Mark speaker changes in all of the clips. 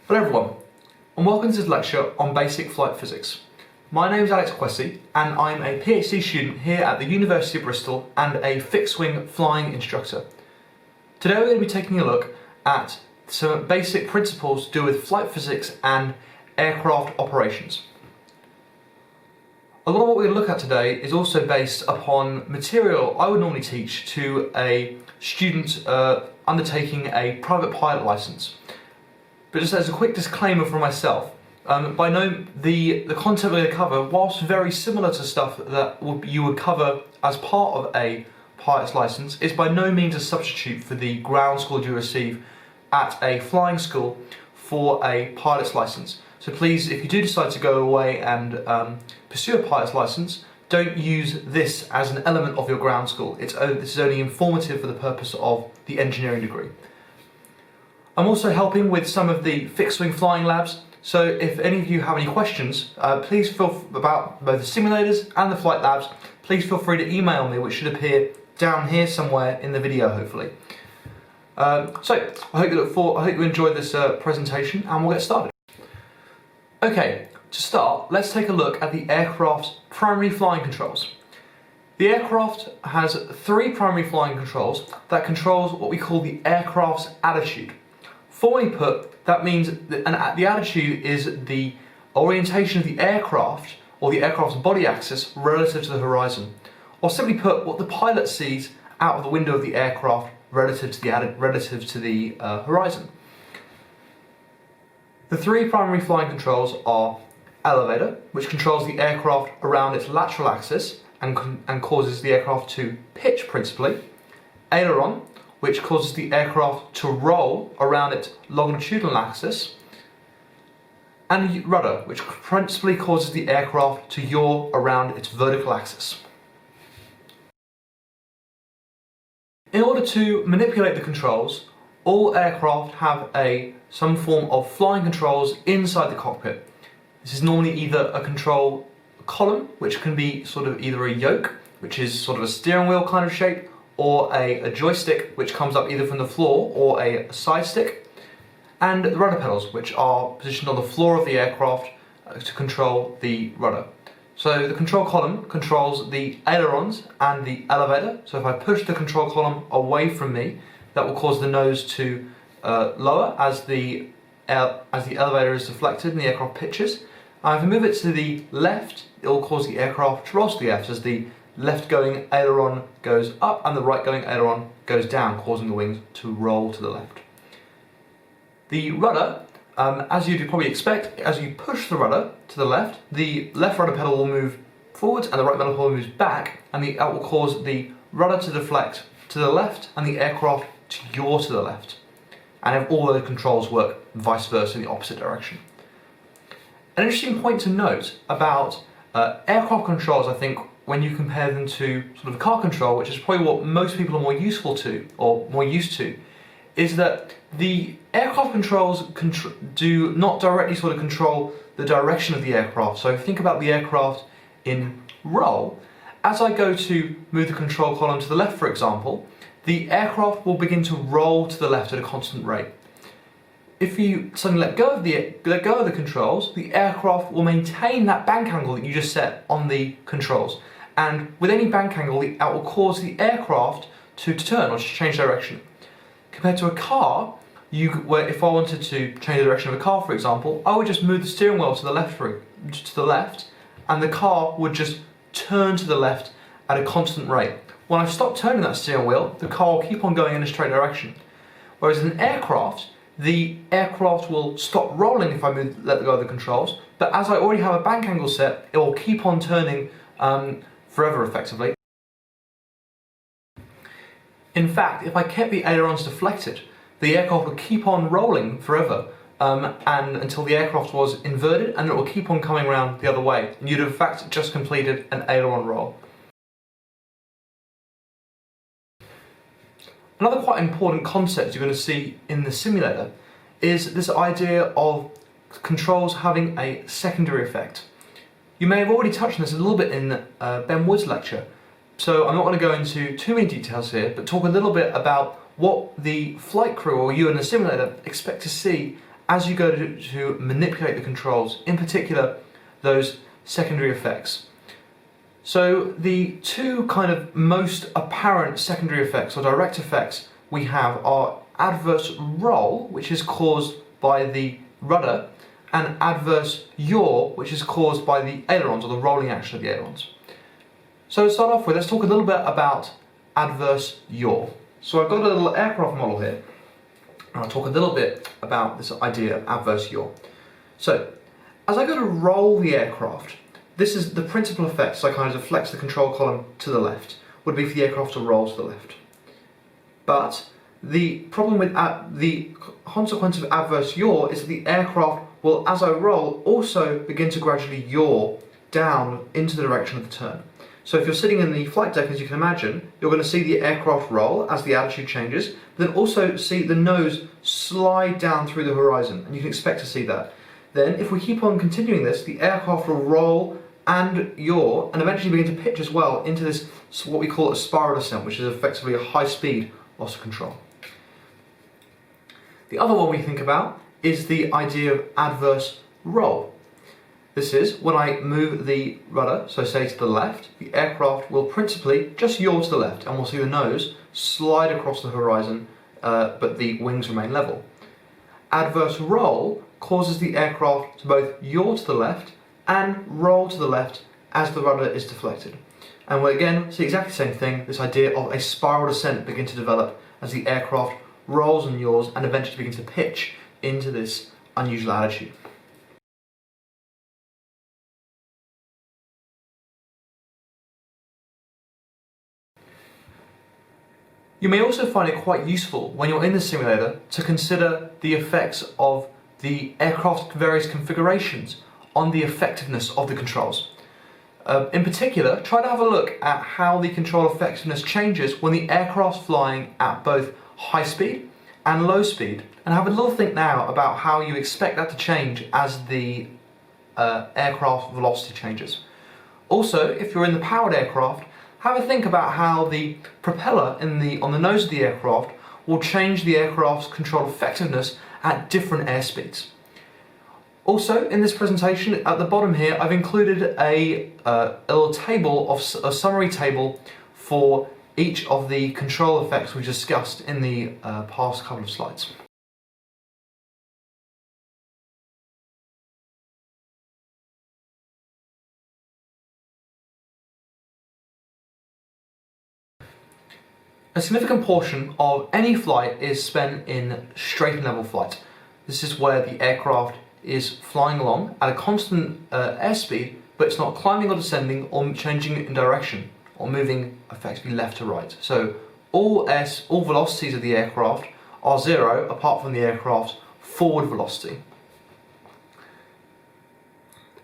Speaker 1: Hello everyone, and welcome to this lecture on basic flight physics. My name is Alex Quessy, and I'm a PhD student here at the University of Bristol and a fixed-wing flying instructor. Today we're going to be taking a look at some basic principles to do with flight physics and aircraft operations. A lot of what we're going to look at today is also based upon material I would normally teach to a student undertaking a private pilot license. But just as a quick disclaimer for myself, the content we're going to cover, whilst very similar to stuff that you would cover as part of a pilot's license, is by no means a substitute for the ground school you receive at a flying school for a pilot's license. So please, if you do decide to go away and pursue a pilot's license, don't use this as an element of your ground school. This is only informative for the purpose of the engineering degree. I'm also helping with some of the fixed-wing flying labs, so if any of you have any questions, please feel about both the simulators and the flight labs, please feel free to email me, which should appear down here somewhere in the video, hopefully. So I hope you enjoyed this presentation, and we'll get started. Okay, to start, let's take a look at the aircraft's primary flying controls. The aircraft has three primary flying controls that controls what we call the aircraft's attitude. Formally put, that means that the attitude is the orientation of the aircraft, or the aircraft's body axis, relative to the horizon. Or simply put, what the pilot sees out of the window of the aircraft relative to the horizon. The three primary flying controls are elevator, which controls the aircraft around its lateral axis and causes the aircraft to pitch principally. Aileron, which causes the aircraft to roll around its longitudinal axis, and rudder, which principally causes the aircraft to yaw around its vertical axis. In order to manipulate the controls, all aircraft have some form of flying controls inside the cockpit. This is normally either a control column, which can be sort of either a yoke, which is sort of a steering wheel kind of shape, or a joystick which comes up either from the floor or a side stick, and the rudder pedals, which are positioned on the floor of the aircraft to control the rudder. So the control column controls the ailerons and the elevator. So if I push the control column away from me, that will cause the nose to lower as the elevator is deflected and the aircraft pitches. And if I move it to the left, it will cause the aircraft to roll to the left as the left-going aileron goes up and the right-going aileron goes down, causing the wings to roll to the left. The rudder, as you'd probably expect, as you push the rudder to the left rudder pedal will move forwards and the right pedal moves back, and that will cause the rudder to deflect to the left and the aircraft to yaw to the left. And if all the controls work vice versa in the opposite direction. An interesting point to note about aircraft controls, I think, when you compare them to sort of car control, which is probably what most people are more useful to, or more used to, is that the aircraft controls do not directly sort of control the direction of the aircraft. So if you think about the aircraft in roll, as I go to move the control column to the left, for example, the aircraft will begin to roll to the left at a constant rate. If you suddenly let go of the controls, the aircraft will maintain that bank angle that you just set on the controls. And with any bank angle, that will cause the aircraft to turn or to change direction. Compared to a car, if I wanted to change the direction of a car, for example, I would just move the steering wheel to the left, and the car would just turn to the left at a constant rate. When I stop turning that steering wheel, the car will keep on going in a straight direction. Whereas in an aircraft, the aircraft will stop rolling if I let go of the controls, but as I already have a bank angle set, it will keep on turning forever, effectively. In fact, if I kept the ailerons deflected, the aircraft would keep on rolling forever, and until the aircraft was inverted, and it will keep on coming around the other way, and you'd have in fact just completed an aileron roll. Another quite important concept you're going to see in the simulator is this idea of controls having a secondary effect. You may have already touched on this a little bit in Ben Wood's lecture, so I'm not going to go into too many details here, but talk a little bit about what the flight crew or you in the simulator expect to see as you go to manipulate the controls, in particular those secondary effects. So the two kind of most apparent secondary effects or direct effects we have are adverse roll, which is caused by the rudder, and adverse yaw, which is caused by the ailerons or the rolling action of the ailerons. So to start off with, let's talk a little bit about adverse yaw. So I've got a little aircraft model here, and I'll talk a little bit about this idea of adverse yaw. So as I go to roll the aircraft, this is the principal effect, so I kind of deflect the control column to the left, would be for the aircraft to roll to the left. But the problem with the consequence of adverse yaw is that the aircraft will, as I roll, also begin to gradually yaw down into the direction of the turn. So if you're sitting in the flight deck, as you can imagine, you're going to see the aircraft roll as the attitude changes, but then also see the nose slide down through the horizon, and you can expect to see that. Then, if we keep on continuing this, the aircraft will roll and yaw, and eventually begin to pitch as well into this, what we call a spiral descent, which is effectively a high-speed loss of control. The other one we think about is the idea of adverse roll. This is when I move the rudder, so say to the left, the aircraft will principally just yaw to the left, and we'll see the nose slide across the horizon, but the wings remain level. Adverse roll causes the aircraft to both yaw to the left and roll to the left as the rudder is deflected. And we'll again see exactly the same thing, this idea of a spiral descent begin to develop as the aircraft rolls and yaws and eventually begins to pitch into this unusual attitude. You may also find it quite useful when you're in the simulator to consider the effects of the aircraft's various configurations on the effectiveness of the controls. In particular, try to have a look at how the control effectiveness changes when the aircraft's flying at both high speed and low speed, and have a little think now about how you expect that to change as the aircraft velocity changes. Also, if you're in the powered aircraft, have a think about how the propeller on the nose of the aircraft will change the aircraft's control effectiveness at different airspeeds. Also, in this presentation, at the bottom here, I've included a little table, a summary table for each of the control effects we discussed in the past couple of slides. A significant portion of any flight is spent in straight and level flight. This is where the aircraft is flying along at a constant airspeed, but it's not climbing or descending or changing in direction or moving effectively left to right. So all velocities of the aircraft are zero apart from the aircraft's forward velocity.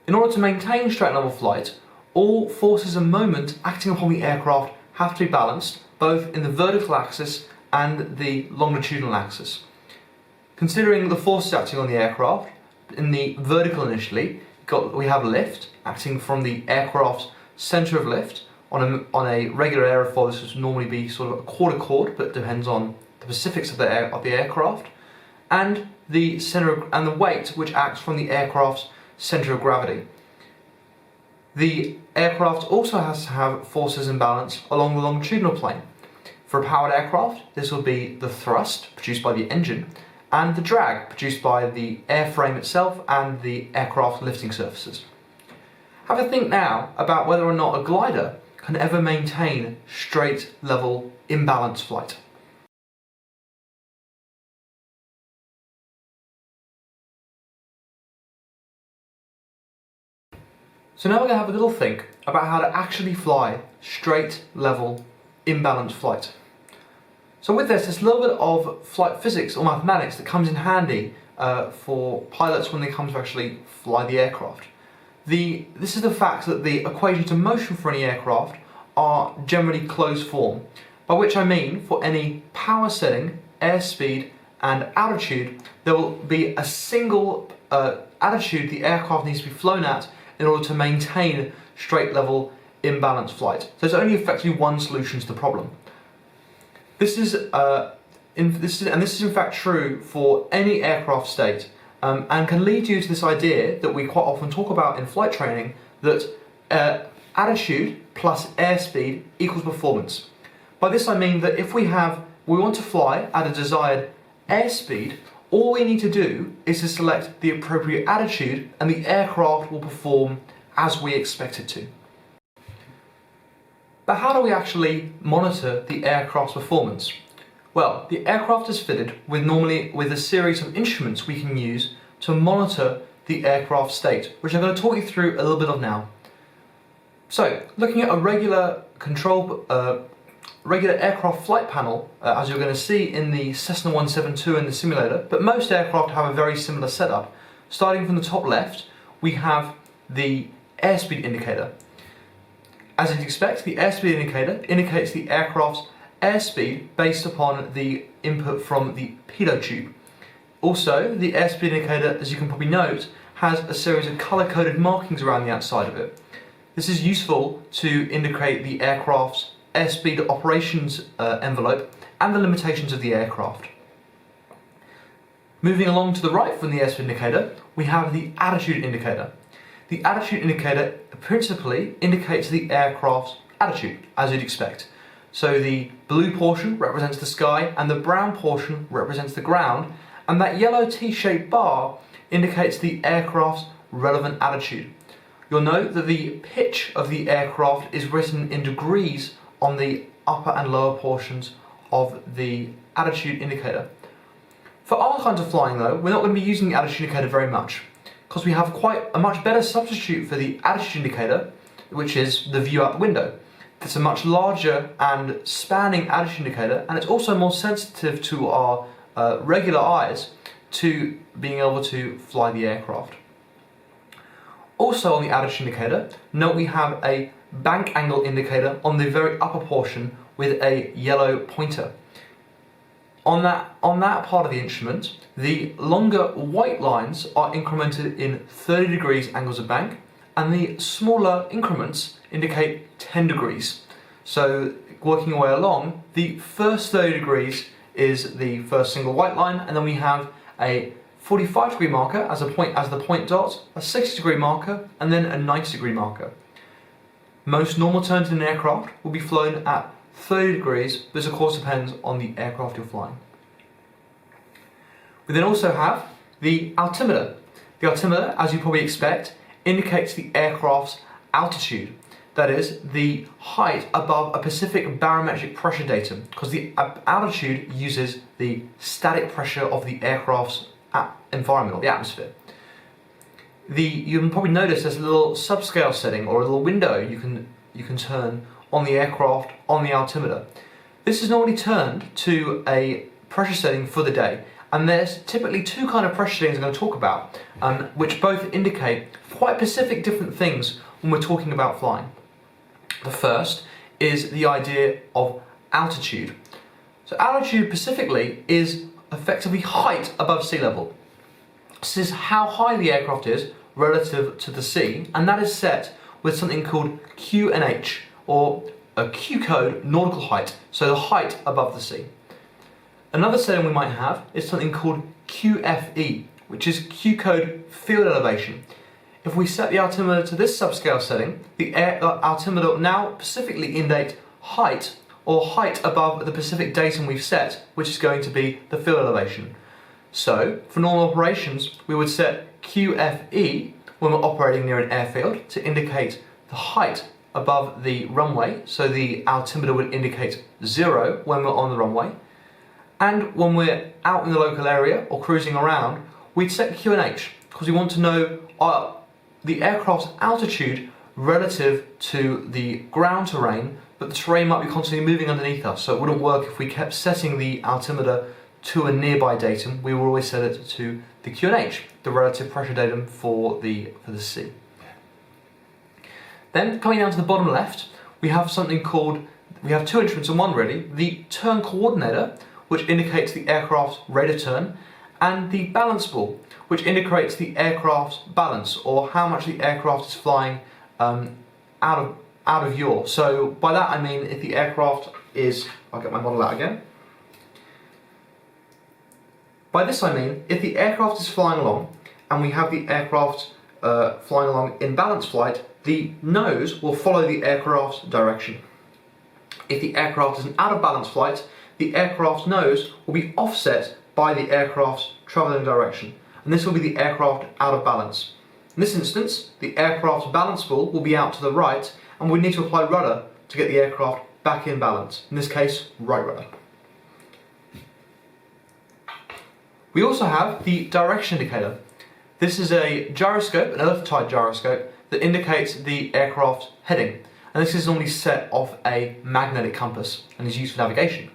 Speaker 1: In order to maintain straight and level flight, all forces and moment acting upon the aircraft have to be balanced, both in the vertical axis and the longitudinal axis. Considering the forces acting on the aircraft, in the vertical initially, we have lift acting from the aircraft's centre of lift. On a regular aerofoil, this would normally be sort of a quarter chord, but it depends on the specifics of the aircraft, and the weight which acts from the aircraft's centre of gravity. The aircraft also has to have forces in balance along the longitudinal plane. For a powered aircraft, this will be the thrust produced by the engine and the drag produced by the airframe itself and the aircraft lifting surfaces. Have a think now about whether or not a glider can ever maintain straight, level, imbalanced flight. So now we're going to have a little think about how to actually fly straight, level, imbalanced flight. So with this, there's a little bit of flight physics or mathematics that comes in handy for pilots when they come to actually fly the aircraft. This is the fact that the equations of motion for any aircraft are generally closed form, by which I mean for any power setting, airspeed and altitude, there will be a single altitude the aircraft needs to be flown at in order to maintain straight, level, imbalanced flight. So there's only effectively one solution to the problem. This is in fact true for any aircraft state, and can lead you to this idea that we quite often talk about in flight training, that attitude plus airspeed equals performance. By this I mean that if we want to fly at a desired airspeed, all we need to do is to select the appropriate attitude and the aircraft will perform as we expect it to. But how do we actually monitor the aircraft's performance? Well, the aircraft is fitted with a series of instruments we can use to monitor the aircraft state, which I'm going to talk you through a little bit of now. So, looking at a regular aircraft flight panel, as you're going to see in the Cessna 172 in the simulator, but most aircraft have a very similar setup. Starting from the top left, we have the airspeed indicator. As you'd expect, the airspeed indicator indicates the aircraft's airspeed based upon the input from the pitot tube. Also, the airspeed indicator, as you can probably note, has a series of colour-coded markings around the outside of it. This is useful to indicate the aircraft's airspeed operations envelope and the limitations of the aircraft. Moving along to the right from the airspeed indicator, we have the attitude indicator. The attitude indicator principally indicates the aircraft's attitude, as you'd expect. So the blue portion represents the sky and the brown portion represents the ground, and that yellow T-shaped bar indicates the aircraft's relevant attitude. You'll note that the pitch of the aircraft is written in degrees on the upper and lower portions of the attitude indicator. For our kinds of flying though, we're not going to be using the attitude indicator very much, because we have quite a much better substitute for the attitude indicator, which is the view out the window. It's a much larger and spanning attitude indicator, and it's also more sensitive to our regular eyes to being able to fly the aircraft. Also on the attitude indicator, note we have a bank angle indicator on the very upper portion with a yellow pointer. On that part of the instrument, the longer white lines are incremented in 30 degrees angles of bank, and the smaller increments indicate 10 degrees. So working our way along, the first 30 degrees is the first single white line, and then we have a 45 degree marker as the point dot, a 60 degree marker, and then a 90 degree marker. Most normal turns in an aircraft will be flown at 30 degrees, but this of course depends on the aircraft you're flying. We then also have the altimeter. The altimeter, as you probably expect, indicates the aircraft's altitude. That is, the height above a specific barometric pressure datum, because the altitude uses the static pressure of the aircraft's environment, or the atmosphere. You can probably notice there's a little subscale setting, or a little window you can turn on the aircraft on the altimeter. This is normally turned to a pressure setting for the day, and there's typically two kind of pressure settings I'm going to talk about, which both indicate quite specific different things when we're talking about flying. The first is the idea of altitude. So altitude specifically is effectively height above sea level. This is how high the aircraft is relative to the sea, and that is set with something called QNH, or a Q code nautical height, so the height above the sea. Another setting we might have is something called QFE, which is Q code field elevation. If we set the altimeter to this subscale setting, the altimeter will now specifically indicate height, or height above the specific datum we've set, which is going to be the field elevation. So, for normal operations, we would set QFE when we're operating near an airfield to indicate the height above the runway, so the altimeter would indicate 0 when we're on the runway. And when we're out in the local area or cruising around, we'd set QNH because we want to know the aircraft's altitude relative to the ground terrain, but the terrain might be constantly moving underneath us, so it wouldn't work if we kept setting the altimeter to a nearby datum. We will always set it to the QNH, the relative pressure datum for the sea. Then coming down to the bottom left, we have something called, we have two instruments in one really, the turn coordinator, which indicates the aircraft's rate of turn, and the balance ball, which indicates the aircraft's balance, or how much the aircraft is flying out of yaw. So by that I mean if the aircraft is, I'll get my model out again. By this I mean, if the aircraft is flying along, and we have the aircraft flying along in balanced flight, the nose will follow the aircraft's direction. If the aircraft is in out of balance flight, the aircraft's nose will be offset by the aircraft's travelling direction, and this will be the aircraft out of balance. In this instance, the aircraft's balance ball will be out to the right, and we need to apply rudder to get the aircraft back in balance, in this case, right rudder. We also have the direction indicator. This is a gyroscope, an earth-tied gyroscope, that indicates the aircraft's heading. And this is normally set off a magnetic compass and is used for navigation.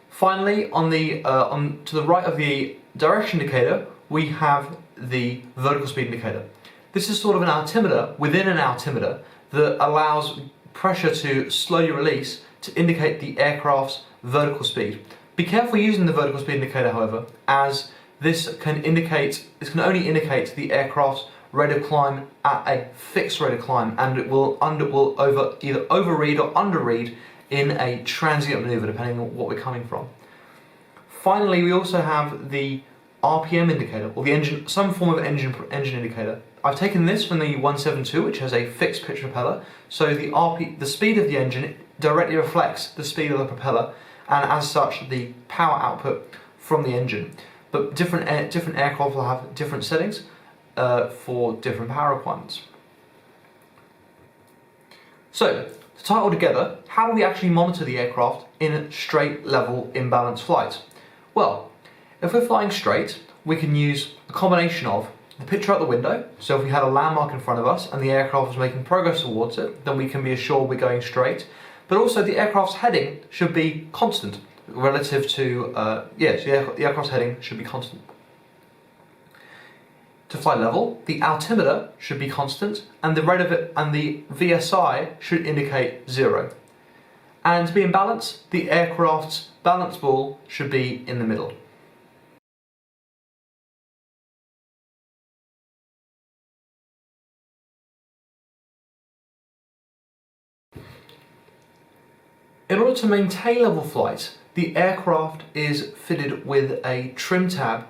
Speaker 1: Finally, to the right of the direction indicator, we have the vertical speed indicator. This is sort of an altimeter within an altimeter that allows pressure to slowly release to indicate the aircraft's vertical speed. Be careful using the vertical speed indicator, however, as this can only indicate the aircraft's rate of climb at a fixed rate of climb, and it will either overread or underread in a transient maneuver, depending on what we're coming from. Finally, we also have the RPM indicator, or some form of engine indicator. I've taken this from the 172, which has a fixed pitch propeller, so the speed of the engine directly reflects the speed of the propeller, and as such the power output from the engine. But different aircraft will have different settings for different power requirements. So, to tie it all together, how do we actually monitor the aircraft in a straight, level, imbalanced flight? Well, if we're flying straight, we can use a combination of the picture out the window. So if we had a landmark in front of us and the aircraft was making progress towards it, then we can be assured we're going straight. But also the aircraft's heading should be constant relative to, the aircraft's heading should be constant. To fly level, the altimeter should be constant, and the rate of it and the VSI should indicate 0. And to be in balance, the aircraft's balance ball should be in the middle. In order to maintain level flight, the aircraft is fitted with a trim tab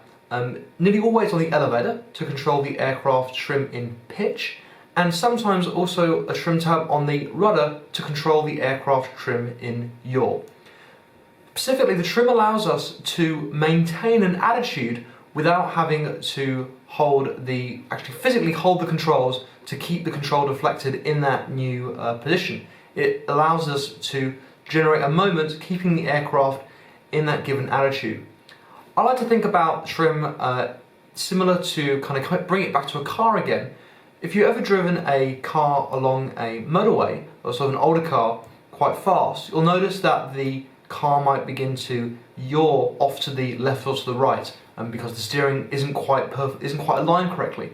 Speaker 1: nearly always on the elevator to control the aircraft trim in pitch, and sometimes also a trim tab on the rudder to control the aircraft trim in yaw. Specifically, the trim allows us to maintain an attitude without having to actually physically hold the controls to keep the control deflected in that new position. It allows us to generate a moment keeping the aircraft in that given attitude. I like to think about trim similar to kind of bring it back to a car again. If you've ever driven a car along a motorway, or sort of an older car, quite fast, you'll notice that the car might begin to yaw off to the left or to the right, because the steering isn't quite aligned correctly.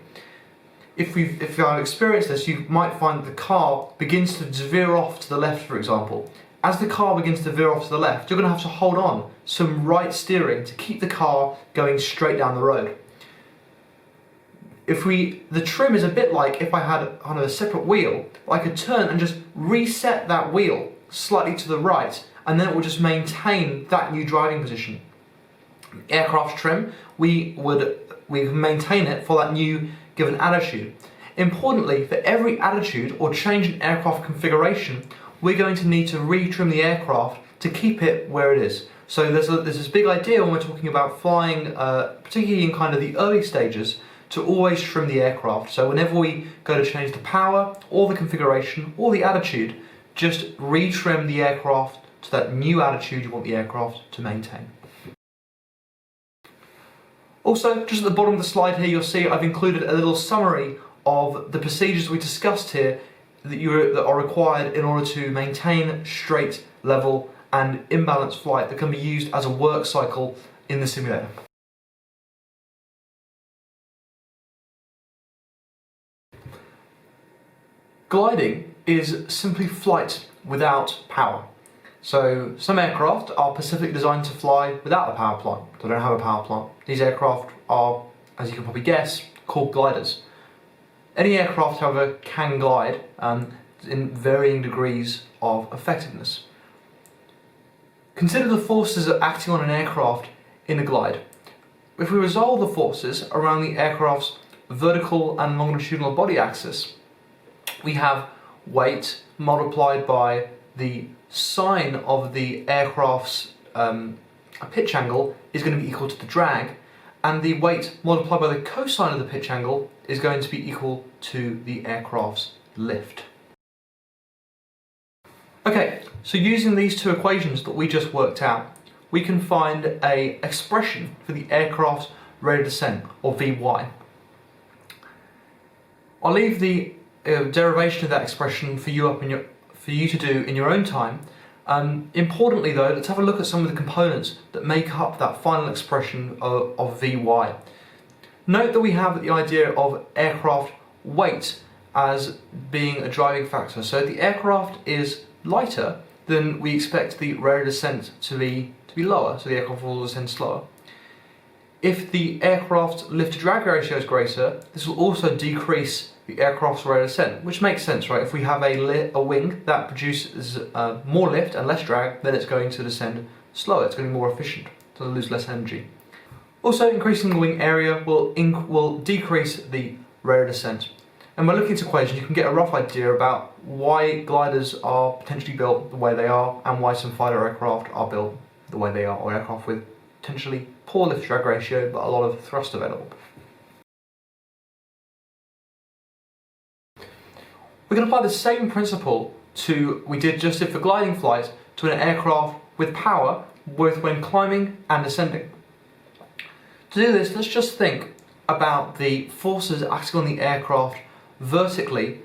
Speaker 1: If you've experienced this, you might find that the car begins to veer off to the left, for example. As the car begins to veer off to the left, you're going to have to hold on some right steering to keep the car going straight down the road. The trim is a bit like if I had kind of a separate wheel, I could turn and just reset that wheel slightly to the right, and then it will just maintain that new driving position. Aircraft trim, we maintain it for that new given attitude. Importantly, for every attitude or change in aircraft configuration, we're going to need to retrim the aircraft to keep it where it is. So there's this big idea when we're talking about flying, particularly in kind of the early stages, to always trim the aircraft. So whenever we go to change the power, or the configuration, or the attitude, just retrim the aircraft to that new attitude you want the aircraft to maintain. Also, just at the bottom of the slide here, you'll see I've included a little summary of the procedures we discussed here that are required in order to maintain straight, level, and imbalanced flight that can be used as a work cycle in the simulator. Gliding is simply flight without power. So some aircraft are specifically designed to fly without a power plant. They don't have a power plant. These aircraft are, as you can probably guess, called gliders. Any aircraft, however, can glide in varying degrees of effectiveness. Consider the forces acting on an aircraft in a glide. if we resolve the forces around the aircraft's vertical and longitudinal body axis, we have weight multiplied by the sine of the aircraft's pitch angle is going to be equal to the drag, and the weight multiplied by the cosine of the pitch angle is going to be equal to the aircraft's lift. Okay, so using these two equations that we just worked out, we can find an expression for the aircraft's rate of descent, or Vy. I'll leave the derivation of that expression for you to do in your own time. Importantly though, let's have a look at some of the components that make up that final expression of Vy. Note that we have the idea of aircraft weight as being a driving factor. So the aircraft is lighter, then we expect the rate of descent to be lower, so the aircraft will descend slower. If the aircraft's lift-to-drag ratio is greater, this will also decrease the aircraft's rate of descent, which makes sense, right? If we have a wing that produces more lift and less drag, then it's going to descend slower, it's going to be more efficient, so it'll lose less energy. Also, increasing the wing area will decrease the rate of descent. And by looking at this equation, you can get a rough idea about why gliders are potentially built the way they are, and why some fighter aircraft are built the way they are, or aircraft with potentially poor lift-drag ratio but a lot of thrust available. We can apply the same principle we did for gliding flight to an aircraft with power, both when climbing and descending. To do this, let's just think about the forces acting on the aircraft vertically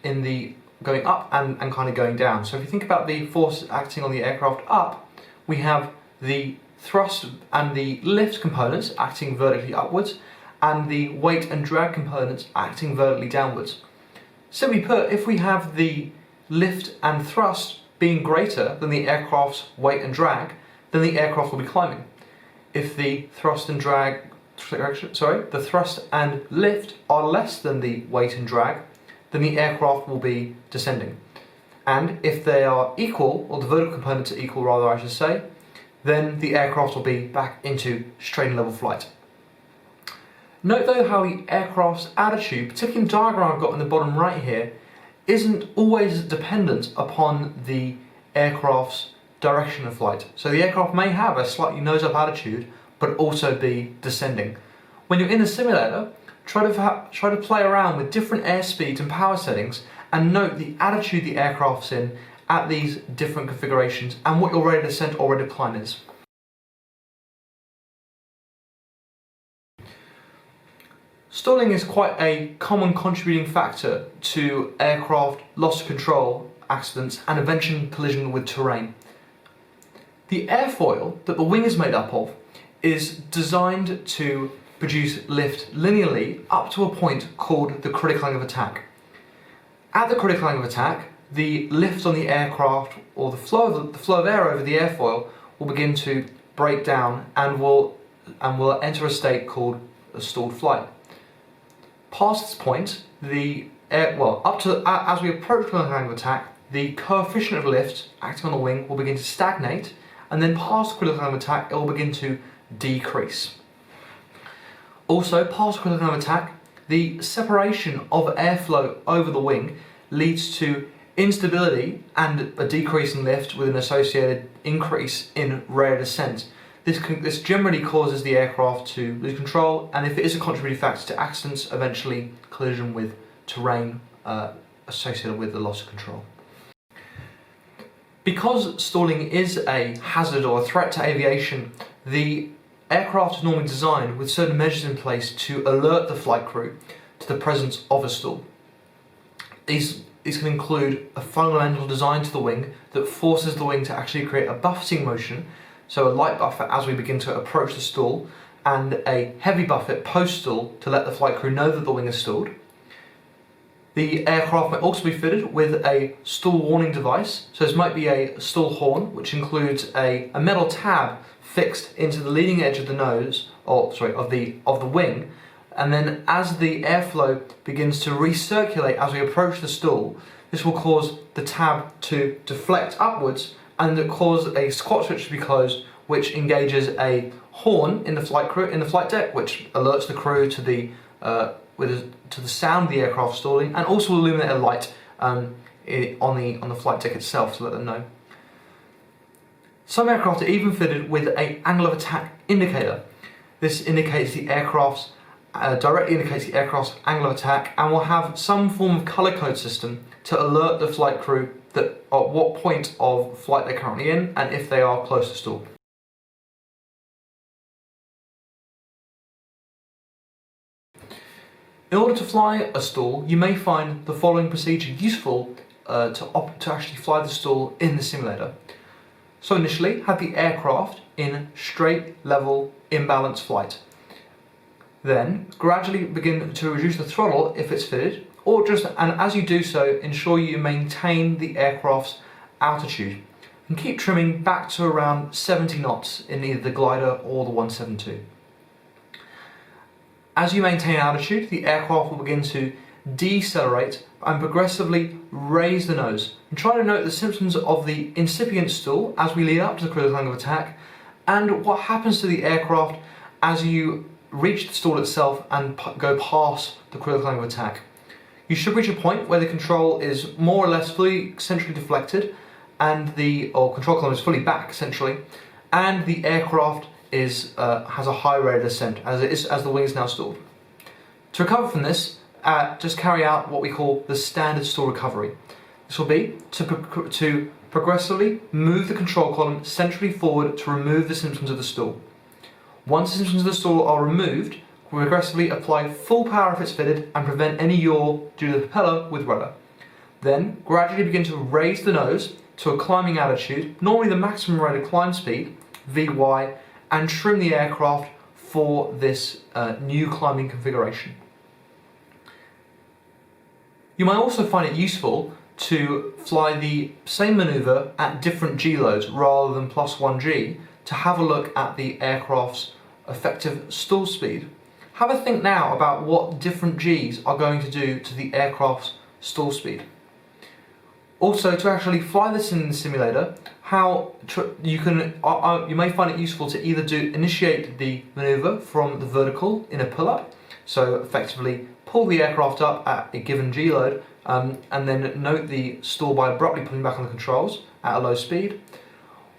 Speaker 1: in the going up and kind of going down. So if you think about the forces acting on the aircraft up, we have the thrust and the lift components acting vertically upwards, and the weight and drag components acting vertically downwards. Simply put, if we have the lift and thrust being greater than the aircraft's weight and drag, then the aircraft will be climbing. If the thrust and lift are less than the weight and drag, then the aircraft will be descending. And if they are equal, or the vertical components are equal rather I should say, then the aircraft will be back into straight and level flight. Note though how the aircraft's attitude, particularly in the diagram I've got in the bottom right here, isn't always dependent upon the aircraft's direction of flight. So the aircraft may have a slightly nose-up attitude, but also be descending. When you're in the simulator, try to play around with different airspeeds and power settings, and note the attitude the aircraft's in at these different configurations and what your rate of descent or rate of climb is. Stalling is quite a common contributing factor to aircraft loss of control accidents and eventual collision with terrain. The airfoil that the wing is made up of is designed to produce lift linearly up to a point called the critical angle of attack. At the critical angle of attack, the lift on the aircraft, or the flow of air over the airfoil, will begin to break down and will enter a state called a stalled flight. Past this point, as we approach critical angle of attack, the coefficient of lift acting on the wing will begin to stagnate, and then past critical angle of attack, it will begin to decrease. Also, past critical angle of attack, the separation of airflow over the wing leads to instability and a decrease in lift with an associated increase in rate of descent. This generally causes the aircraft to lose control, and if it is a contributing factor to accidents, eventually collision with terrain associated with the loss of control. Because stalling is a hazard or a threat to aviation, the aircraft is normally designed with certain measures in place to alert the flight crew to the presence of a stall. These can include a fundamental design to the wing that forces the wing to actually create a buffeting motion, so a light buffet as we begin to approach the stall, and a heavy buffet post-stall to let the flight crew know that the wing is stalled. The aircraft may also be fitted with a stall warning device, so this might be a stall horn, which includes a metal tab fixed into the leading edge of the nose, of the wing, and then as the airflow begins to recirculate as we approach the stall, this will cause the tab to deflect upwards and cause a squat switch to be closed, which engages a horn in the flight deck, which alerts the crew to the sound of the aircraft stalling, and also illuminate a light on the flight deck itself to let them know. Some aircraft are even fitted with an angle of attack indicator. This indicates the aircraft's directly indicates the aircraft's angle of attack, and will have some form of colour code system to alert the flight crew that at what point of flight they're currently in and if they are close to stall. In order to fly a stall, you may find the following procedure useful to actually fly the stall in the simulator. So initially, have the aircraft in straight, level, imbalanced flight. Then, gradually begin to reduce the throttle if it's fitted, and as you do so, ensure you maintain the aircraft's altitude and keep trimming back to around 70 knots in either the glider or the 172. As you maintain altitude, the aircraft will begin to decelerate and progressively raise the nose. And try to note the symptoms of the incipient stall as we lead up to the critical angle of attack, and what happens to the aircraft as you reach the stall itself and go past the critical angle of attack. You should reach a point where the control is more or less fully centrally deflected, and control column is fully back essentially, and the aircraft has a high rate of descent as the wing is now stalled. To recover from this, just carry out what we call the standard stall recovery. This will be to progressively move the control column centrally forward to remove the symptoms of the stall. Once the symptoms of the stall are removed, progressively apply full power if it's fitted and prevent any yaw due to the propeller with rudder. Then gradually begin to raise the nose to a climbing altitude, normally the maximum rated climb speed, Vy, and trim the aircraft for this new climbing configuration. You might also find it useful to fly the same manoeuvre at different G loads rather than +1 G to have a look at the aircraft's effective stall speed. Have a think now about what different Gs are going to do to the aircraft's stall speed. Also, to actually fly this in the simulator, you may find it useful to either initiate the manoeuvre from the vertical in a pull-up, so effectively pull the aircraft up at a given G load, and then note the stall by abruptly pulling back on the controls at a low speed.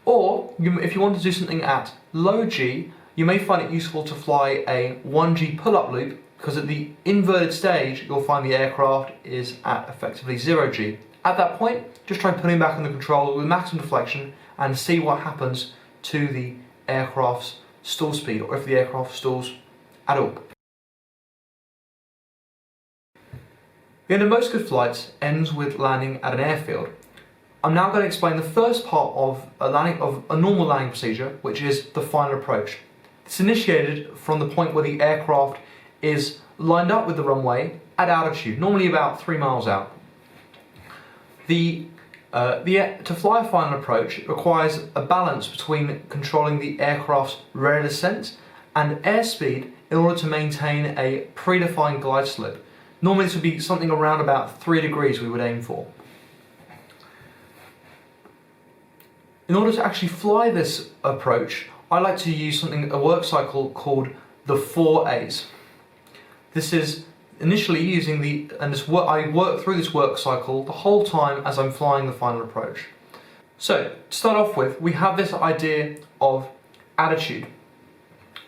Speaker 1: Or, if you want to do something at low G, you may find it useful to fly a 1G pull-up loop, because at the inverted stage, you'll find the aircraft is at effectively 0G. At that point, just try pulling back on the control with maximum deflection and see what happens to the aircraft's stall speed, or if the aircraft stalls at all. The end of most good flights ends with landing at an airfield. I'm now going to explain the first part of a normal landing procedure, which is the final approach. It's initiated from the point where the aircraft is lined up with the runway at altitude, normally about 3 miles out. To fly a final approach requires a balance between controlling the aircraft's rate of descent and airspeed in order to maintain a predefined glide slope. Normally this would be something around about 3 degrees we would aim for. In order to actually fly this approach, I like to use a work cycle called the 4 A's. This is initially using I work through this work cycle the whole time as I'm flying the final approach. So, to start off with, we have this idea of attitude.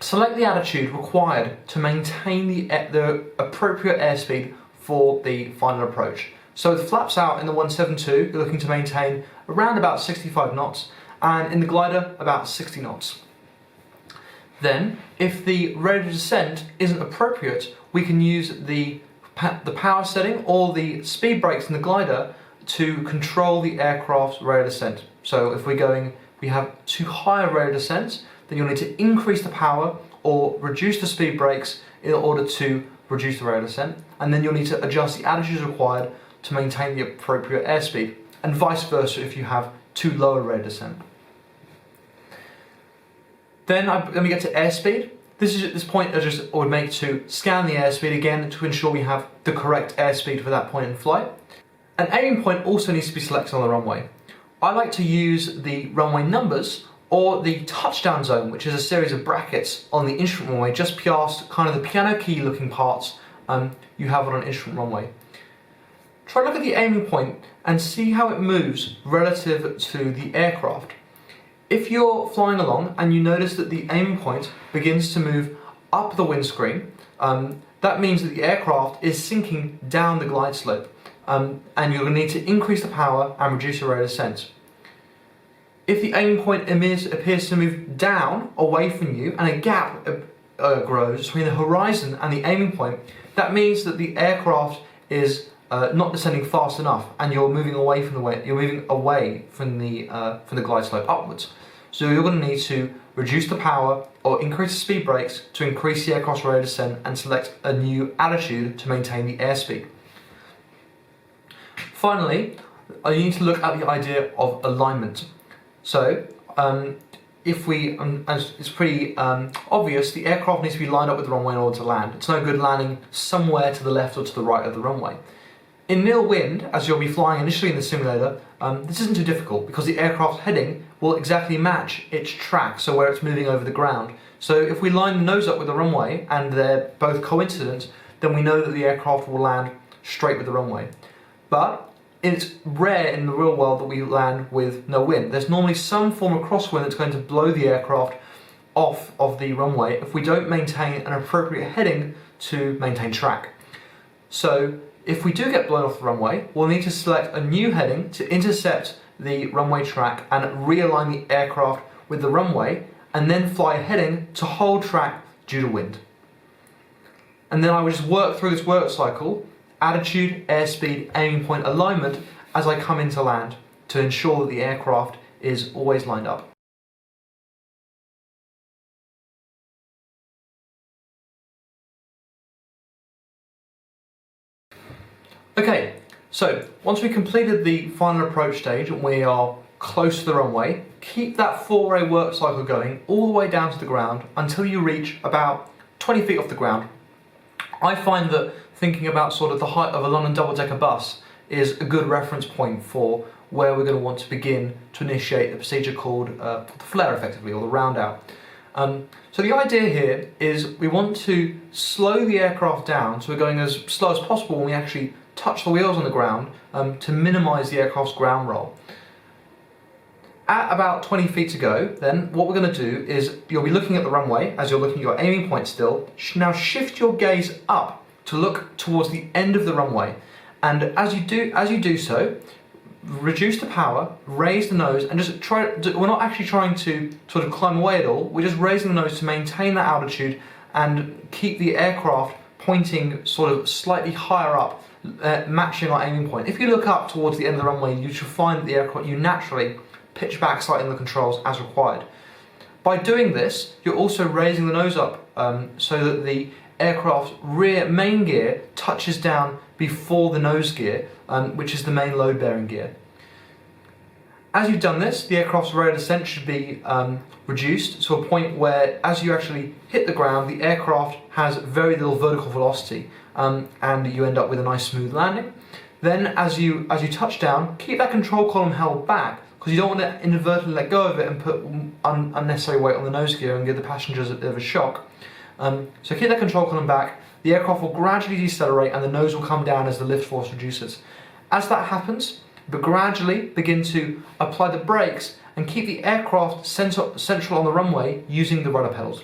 Speaker 1: Select the attitude required to maintain the appropriate airspeed for the final approach. So with flaps out in the 172, you're looking to maintain around about 65 knots, and in the glider, about 60 knots. Then, if the rate of descent isn't appropriate, we can use the power setting or the speed brakes in the glider to control the aircraft's rate of descent. So if we have too high a rate of descent, then you'll need to increase the power or reduce the speed brakes in order to reduce the rate of descent, and then you'll need to adjust the attitudes required to maintain the appropriate airspeed, and vice versa if you have too low a rate of descent. Then we get to airspeed. This point I would make to scan the airspeed again to ensure we have the correct airspeed for that point in flight. An aiming point also needs to be selected on the runway. I like to use the runway numbers or the touchdown zone, which is a series of brackets on the instrument runway just past kind of the piano key looking parts you have on an instrument runway. Try to look at the aiming point and see how it moves relative to the aircraft. If you're flying along and you notice that the aiming point begins to move up the windscreen, that means that the aircraft is sinking down the glide slope, and you're going to need to increase the power and reduce your rate of descent. If the aiming point appears to move down away from you and a gap grows between the horizon and the aiming point, that means that the aircraft is not descending fast enough, and you're moving away from the glide slope upwards. So you're going to need to reduce the power or increase the speed brakes to increase the aircraft's rate of descent and select a new attitude to maintain the airspeed. Finally, you need to look at the idea of alignment. So, as it's pretty obvious, the aircraft needs to be lined up with the runway in order to land. It's no good landing somewhere to the left or to the right of the runway. In nil wind, as you'll be flying initially in the simulator, this isn't too difficult because the aircraft's heading will exactly match its track, so where it's moving over the ground. So if we line the nose up with the runway and they're both coincident, then we know that the aircraft will land straight with the runway. But it's rare in the real world that we land with no wind. There's normally some form of crosswind that's going to blow the aircraft off of the runway if we don't maintain an appropriate heading to maintain track. So if we do get blown off the runway, we'll need to select a new heading to intercept the runway track and realign the aircraft with the runway, and then fly a heading to hold track due to wind. And then I would just work through this work cycle: attitude, airspeed, aiming point, alignment, as I come into land to ensure that the aircraft is always lined up. Okay, so once we completed the final approach stage and we are close to the runway, keep that 4-way work cycle going all the way down to the ground until you reach about 20 feet off the ground. I find that thinking about sort of the height of a London double-decker bus is a good reference point for where we're going to want to begin to initiate the procedure called the flare, effectively, or the round out. So the idea here is we want to slow the aircraft down, so we're going as slow as possible when we actually touch the wheels on the ground to minimise the aircraft's ground roll. At about 20 feet to go, then what we're going to do is you'll be looking at the runway as you're looking at your aiming point still. Now shift your gaze up to look towards the end of the runway, and as you do so, reduce the power, raise the nose, and just we're not actually trying to sort of climb away at all, we're just raising the nose to maintain that altitude and keep the aircraft pointing sort of slightly higher up, matching our aiming point. If you look up towards the end of the runway, you should find that the aircraft, you naturally pitch back slightly in the controls as required. By doing this, you're also raising the nose up so that the aircraft's rear main gear touches down before the nose gear, which is the main load bearing gear. As you've done this, the aircraft's rate of descent should be reduced to a point where, as you actually hit the ground, the aircraft has very little vertical velocity, and you end up with a nice smooth landing. Then, as you touch down, keep that control column held back, because you don't want to inadvertently let go of it and put unnecessary weight on the nose gear and give the passengers a bit of a shock. So keep that control column back, the aircraft will gradually decelerate and the nose will come down as the lift force reduces. As that happens, but gradually begin to apply the brakes and keep the aircraft central on the runway using the rudder pedals.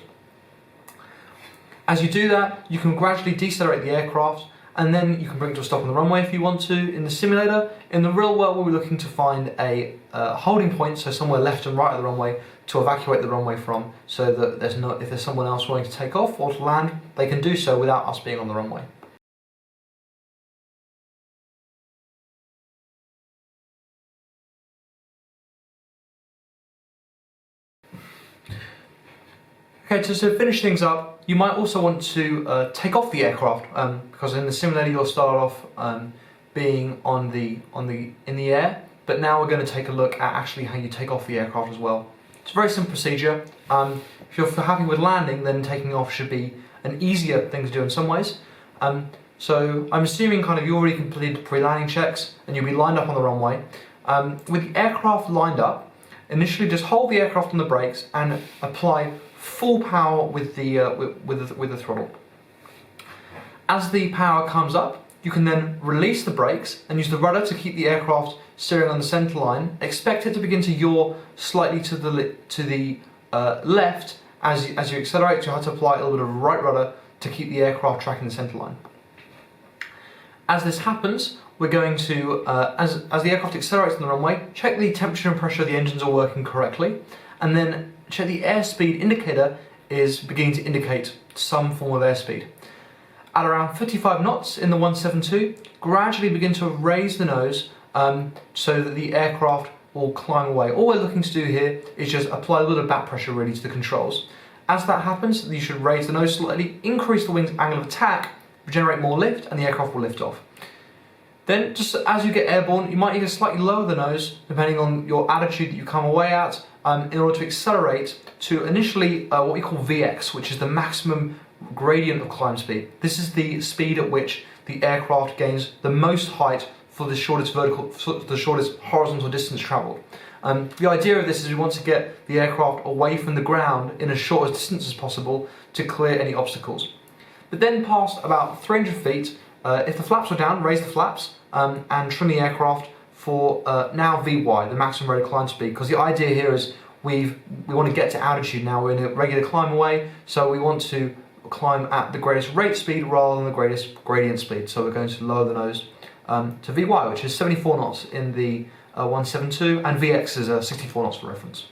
Speaker 1: As you do that, you can gradually decelerate the aircraft, and then you can bring it to a stop on the runway if you want to in the simulator. In the real world, we'll be looking to find a holding point, so somewhere left and right of the runway, to evacuate the runway from, so that if there's someone else wanting to take off or to land, they can do so without us being on the runway. Okay, so to finish things up, you might also want to take off the aircraft, because in the simulator you'll start off being in the air, but now we're going to take a look at actually how you take off the aircraft as well. It's a very simple procedure. If you're happy with landing, then taking off should be an easier thing to do in some ways. So I'm assuming you already completed pre-landing checks and you'll be lined up on the runway. With the aircraft lined up, initially just hold the aircraft on the brakes and apply full power with the throttle. As the power comes up, you can then release the brakes and use the rudder to keep the aircraft steering on the centre line. Expect it to begin to yaw slightly to the left as you accelerate. So you have to apply a little bit of right rudder to keep the aircraft tracking the centre line. As this happens, we're going to, as the aircraft accelerates on the runway, check the temperature and pressure of the engines are working correctly, and then check the airspeed indicator is beginning to indicate some form of airspeed. At around 55 knots in the 172, gradually begin to raise the nose so that the aircraft will climb away. All we're looking to do here is just apply a little bit of back pressure really to the controls. As that happens, you should raise the nose slightly, increase the wing's angle of attack, generate more lift, and the aircraft will lift off. Then, just as you get airborne, you might need to slightly lower the nose, depending on your attitude that you come away at, in order to accelerate to initially what we call VX, which is the maximum gradient of climb speed. This is the speed at which the aircraft gains the most height for the shortest horizontal distance travelled. The idea of this is we want to get the aircraft away from the ground in as short a distance as possible to clear any obstacles. But then past about 300 feet, if the flaps are down, raise the flaps and trim the aircraft for now VY, the maximum rate of climb speed, because the idea here is we want to get to altitude now. We're in a regular climb away, so we want to climb at the greatest rate speed rather than the greatest gradient speed. So we're going to lower the nose to VY, which is 74 knots in the 172, and VX is 64 knots for reference.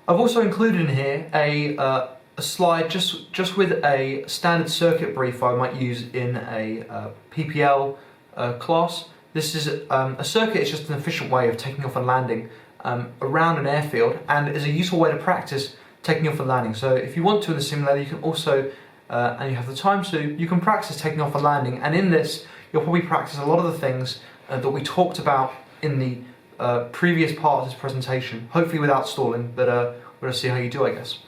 Speaker 1: I've also included in here a slide just with a standard circuit brief I might use in a PPL class. This is a circuit. It's just an efficient way of taking off and landing around an airfield, and is a useful way to practice taking off and landing. So if you want to in the simulator, you can also, and you have the time to, you can practice taking off and landing. And in this, you'll probably practice a lot of the things that we talked about in the previous part of this presentation, hopefully without stalling, but we'll see how you do, I guess.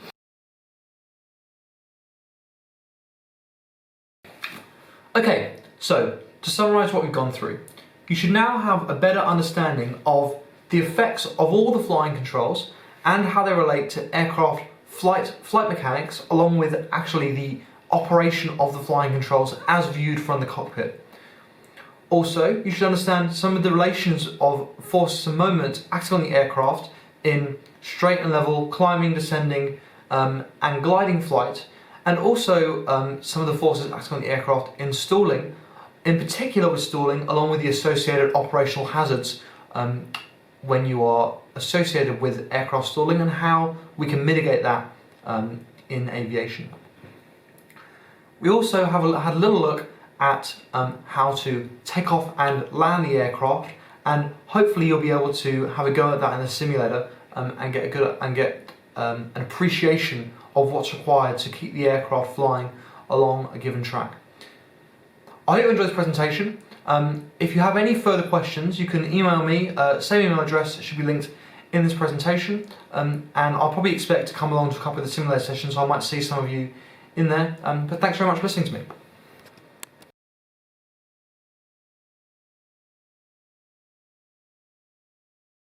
Speaker 1: Okay, so to summarise what we've gone through, you should now have a better understanding of the effects of all the flying controls and how they relate to aircraft flight mechanics, along with actually the operation of the flying controls as viewed from the cockpit. Also, you should understand some of the relations of forces and moments acting on the aircraft in straight and level, climbing, descending, and gliding flight, and also some of the forces acting on the aircraft in stalling, in particular with stalling, along with the associated operational hazards when you are associated with aircraft stalling, and how we can mitigate that in aviation. We also had a little look at how to take off and land the aircraft, and hopefully you'll be able to have a go at that in the simulator and get an appreciation of what's required to keep the aircraft flying along a given track. I hope you enjoyed this presentation. If you have any further questions, you can email me. Same email address should be linked in this presentation, and I'll probably expect to come along to a couple of the simulator sessions, so I might see some of you in there. But thanks very much for listening to me.